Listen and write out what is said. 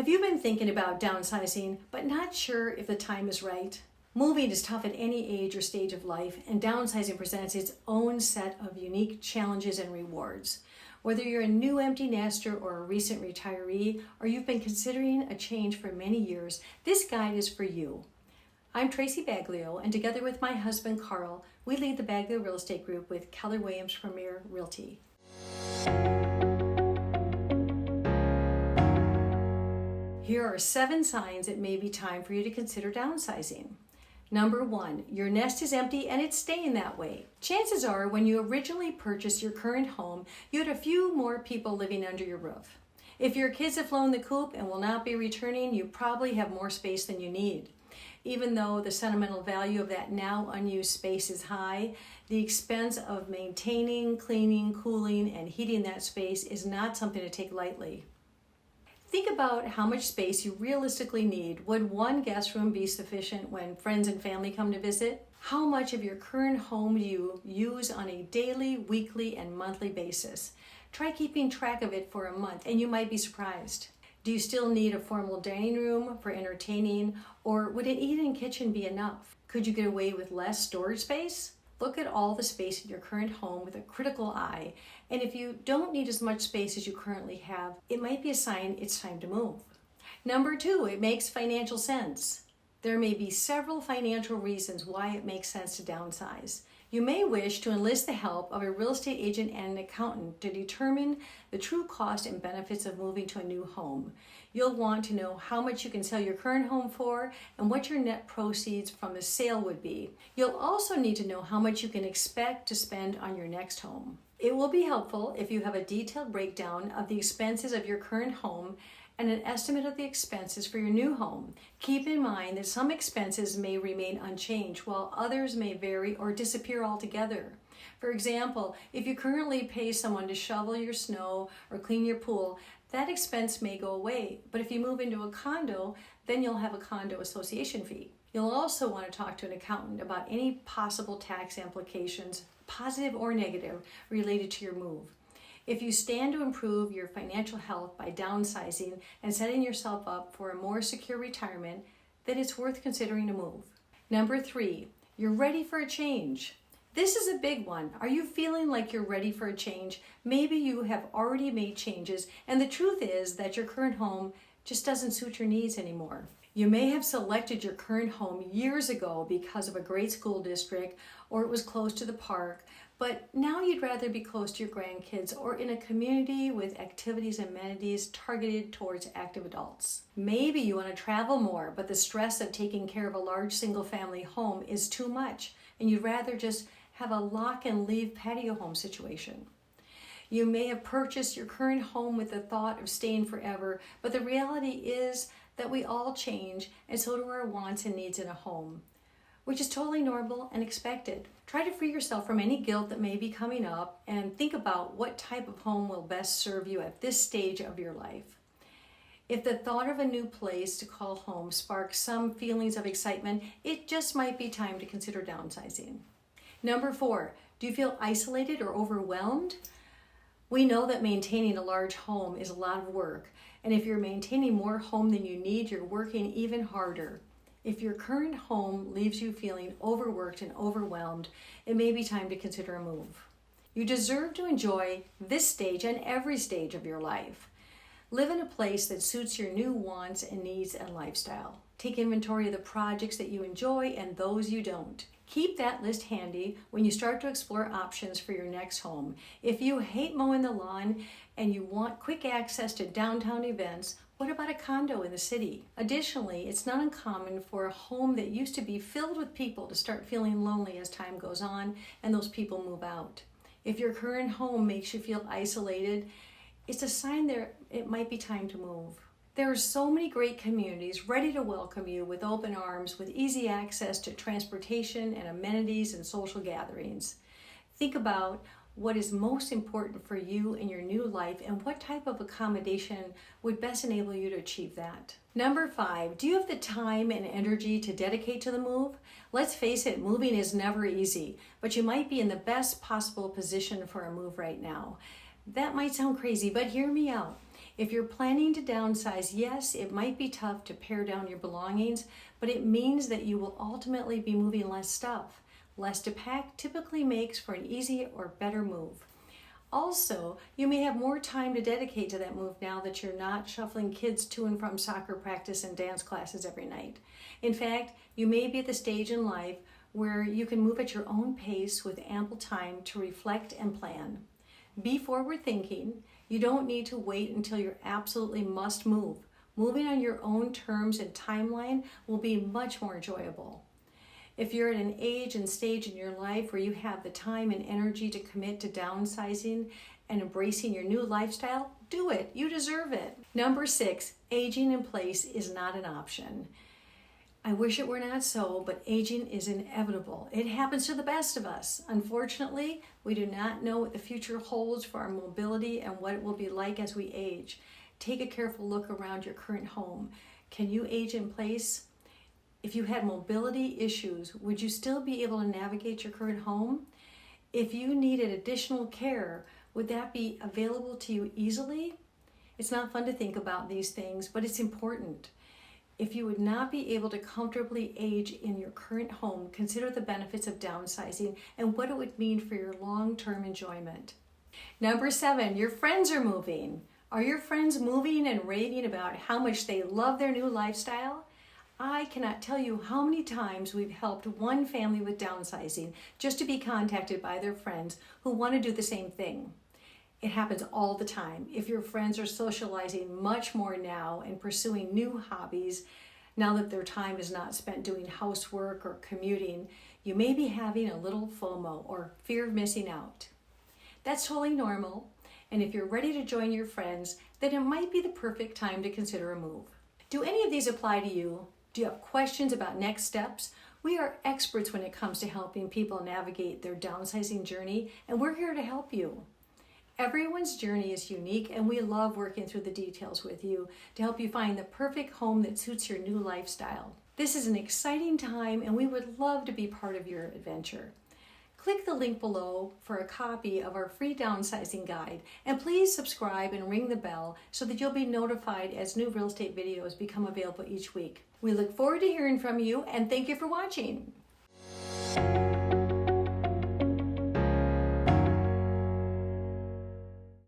Have you been thinking about downsizing, but not sure if the time is right? Moving is tough at any age or stage of life, and downsizing presents its own set of unique challenges and rewards. Whether you're a new empty nester or a recent retiree, or you've been considering a change for many years, this guide is for you. I'm Tracy Baglio, and together with my husband Carl, we lead the Baglio Real Estate Group with Keller Premier Realty. Here are 7 signs it may be time for you to consider downsizing. Number 1, your nest is empty and it's staying that way. Chances are when you originally purchased your current home, you had a few more people living under your roof. If your kids have flown the coop and will not be returning, you probably have more space than you need. Even though the sentimental value of that now unused space is high, the expense of maintaining, cleaning, cooling, and heating that space is not something to take lightly. Think about how much space you realistically need. Would one guest room be sufficient when friends and family come to visit? How much of your current home do you use on a daily, weekly, and monthly basis? Try keeping track of it for a month and you might be surprised. Do you still need a formal dining room for entertaining, or would an eat-in kitchen be enough? Could you get away with less storage space? Look at all the space in your current home with a critical eye, and if you don't need as much space as you currently have, it might be a sign it's time to move. Number 2, it makes financial sense. There may be several financial reasons why it makes sense to downsize. You may wish to enlist the help of a real estate agent and an accountant to determine the true cost and benefits of moving to a new home. You'll want to know how much you can sell your current home for and what your net proceeds from the sale would be. You'll also need to know how much you can expect to spend on your next home. It will be helpful if you have a detailed breakdown of the expenses of your current home and an estimate of the expenses for your new home. Keep in mind that some expenses may remain unchanged while others may vary or disappear altogether. For example, if you currently pay someone to shovel your snow or clean your pool, that expense may go away. But if you move into a condo, then you'll have a condo association fee. You'll also want to talk to an accountant about any possible tax implications, positive or negative, related to your move. If you stand to improve your financial health by downsizing and setting yourself up for a more secure retirement, then it's worth considering a move. Number 3, you're ready for a change. This is a big one. Are you feeling like you're ready for a change? Maybe you have already made changes, and the truth is that your current home just doesn't suit your needs anymore. You may have selected your current home years ago because of a great school district or it was close to the park, but now you'd rather be close to your grandkids or in a community with activities and amenities targeted towards active adults. Maybe you want to travel more, but the stress of taking care of a large single-family home is too much, and you'd rather just have a lock-and-leave patio home situation. You may have purchased your current home with the thought of staying forever, but the reality is that we all change, and so do our wants and needs in a home, which is totally normal and expected. Try to free yourself from any guilt that may be coming up and think about what type of home will best serve you at this stage of your life. If the thought of a new place to call home sparks some feelings of excitement, it just might be time to consider downsizing. Number 4, do you feel isolated or overwhelmed? We know that maintaining a large home is a lot of work, and if you're maintaining more home than you need, you're working even harder. If your current home leaves you feeling overworked and overwhelmed, it may be time to consider a move. You deserve to enjoy this stage and every stage of your life. Live in a place that suits your new wants and needs and lifestyle. Take inventory of the projects that you enjoy and those you don't. Keep that list handy when you start to explore options for your next home. If you hate mowing the lawn and you want quick access to downtown events, what about a condo in the city? Additionally, it's not uncommon for a home that used to be filled with people to start feeling lonely as time goes on and those people move out. If your current home makes you feel isolated, it's a sign that it might be time to move. There are so many great communities ready to welcome you with open arms, with easy access to transportation and amenities and social gatherings. Think about what is most important for you in your new life and what type of accommodation would best enable you to achieve that. Number 5, do you have the time and energy to dedicate to the move? Let's face it, moving is never easy, but you might be in the best possible position for a move right now. That might sound crazy, but hear me out. If you're planning to downsize, yes, it might be tough to pare down your belongings, but it means that you will ultimately be moving less stuff. Less to pack typically makes for an easy or better move. Also, you may have more time to dedicate to that move now that you're not shuffling kids to and from soccer practice and dance classes every night. In fact, you may be at the stage in life where you can move at your own pace with ample time to reflect and plan. Be forward thinking. You don't need to wait until you absolutely must move. Moving on your own terms and timeline will be much more enjoyable. If you're at an age and stage in your life where you have the time and energy to commit to downsizing and embracing your new lifestyle, do it. You deserve it. Number 6, aging in place is not an option. I wish it were not so, but aging is inevitable. It happens to the best of us. Unfortunately, we do not know what the future holds for our mobility and what it will be like as we age. Take a careful look around your current home. Can you age in place? If you had mobility issues, would you still be able to navigate your current home? If you needed additional care, would that be available to you easily? It's not fun to think about these things, but it's important. If you would not be able to comfortably age in your current home, consider the benefits of downsizing and what it would mean for your long-term enjoyment. Number 7, your friends are moving. Are your friends moving and raving about how much they love their new lifestyle? I cannot tell you how many times we've helped one family with downsizing just to be contacted by their friends who want to do the same thing. It happens all the time. If your friends are socializing much more now and pursuing new hobbies, now that their time is not spent doing housework or commuting, you may be having a little FOMO or fear of missing out. That's totally normal, and if you're ready to join your friends, then it might be the perfect time to consider a move. Do any of these apply to you? Do you have questions about next steps? We are experts when it comes to helping people navigate their downsizing journey, and we're here to help you. Everyone's journey is unique, and we love working through the details with you to help you find the perfect home that suits your new lifestyle. This is an exciting time, and we would love to be part of your adventure. Click the link below for a copy of our free downsizing guide, and please subscribe and ring the bell so that you'll be notified as new real estate videos become available each week. We look forward to hearing from you, and thank you for watching.